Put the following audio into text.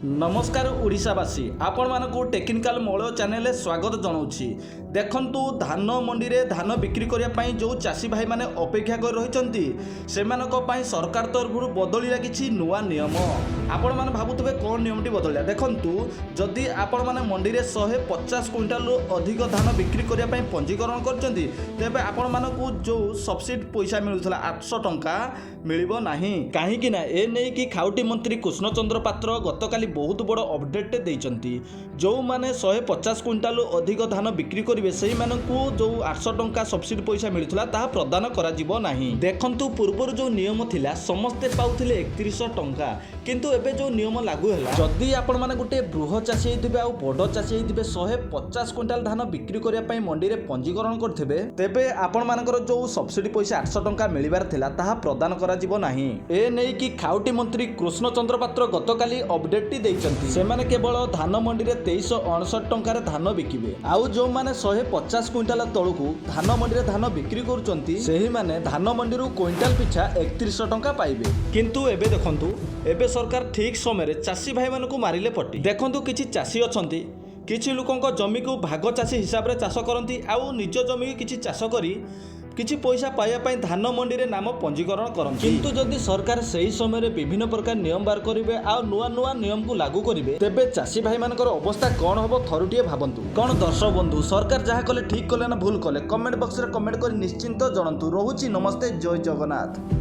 नमस्कार ओडिशावासी आपण मानकु टेक्निकल मौल चैनल स्वागत जनाऊँगी। देखंतु धान मंडी रे धान बिक्री करिया पई जो चाषी भाई माने अपेक्षा कर रहिचंती सेमानको पई सरकार तरफरु बदलिला किछि नुवा नियम। आपण माने भाबुतबे कोन नियमटी बदलिला। देखंतु जदि आपण माने मंडी रे 150 क्विंटाल अधिक धान बिक्री करिया पई पंजीकरण करचंती तेबे आपण मानकु जो सब्सिडी पैसा मिलुथला 800 टंका मिलिबो नाही। काहे कि ना ए नै कि खाउटी मंत्री कृष्णचंद्र पात्र गतकाली बहुत बड़ अपडेट देइचंती। जो माने 150 क्विंटाल अधिक धान बिक्री करिवे सेही मानकु जो 800 टंका सब्सिडी पैसा मिलुथला ताहा प्रदान करा जिवो नाही। देखंतु पूर्वर जो नियम थिला समस्ते पाउथिले 3100 टंका, किंतु एबे जो नियम लागू हैला जदि आपण माने गुटे बृह चाषी हेतिबे आ बड़ चाषी हेतिबे 150 क्विंटाल धान बिक्री करिया पई मंडी रे पंजीकरण करथिबे तेबे आपण मानकर जो सब्सिडी पैसा 800 टंका मिलिबार थिला ताहा प्रदान करा जिवो नाही। ए नै कि खाउटी मंत्री कृष्णचंद्र पात्र गतकाली अपडेट देइचंती। सेमाने केवल धान मंडी रे 2359 टंका रे धान बिकिबे। आउ जो माने 150 क्विंटाल तळकु धान मंडी रे धान बिक्री करूचंती सेही माने धान मंडी रु क्विंटाल पिछा 3100 टंका पाइबे। किंतु एबे देखंतु एबे सरकार ठीक समय रे चाषी भाई मानकु मारिले पट्टी। देखंतु किछि चाषी अछंती किछि लोकंक जमी को भाग चाषी हिसाब रे चाष करंती आउ निज जमी को किछि चाष करी किछि पैसा पाइबा पई धान मंडी रे नाम पंजीकरण करंती। किंतु जदि सरकार सही समय रे विभिन्न प्रकार नियम बार करिवे आ नुआ नुआ नियम को लागू करिवे तेबे चाषी भाई मानकर अवस्था कोन हबो थरुटिए भाबंतु। कोन दर्शक बंधु सरकार जहा कले ठीक कले ना भूल कले कमेंट बॉक्स रे कमेंट करी निश्चिंत जणंतु। रहूची नमस्ते, जय जगन्नाथ।